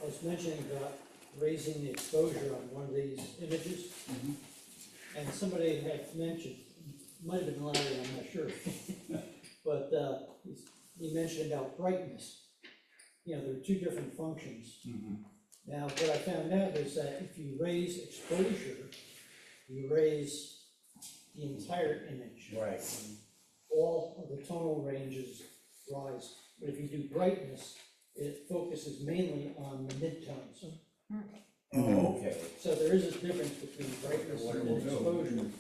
was mentioning about raising the exposure on one of these images. And somebody had mentioned, might have been Larry, I'm not sure. But he mentioned about brightness. You know, there are two different functions. Now, what I found out is that if you raise exposure, you raise the entire image. Right. All of the tonal ranges rise. But if you do brightness, it focuses mainly on the midtones. Oh, okay. So there is a difference between brightness What it and will do. exposure.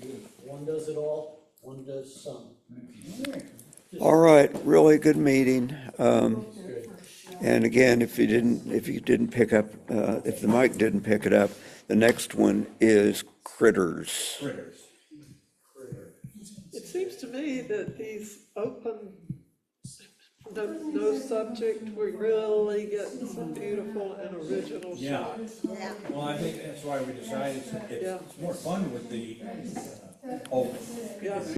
One does it all, one does some. All right. All right, really good meeting. And again, if you didn't pick up, if the mic didn't pick it up, the next one is critters. Critters. It seems to me that these open, no subject, we really get some beautiful and original Yeah. shots. Well, I think that's why we decided Yeah. it's more fun with the open. Yeah.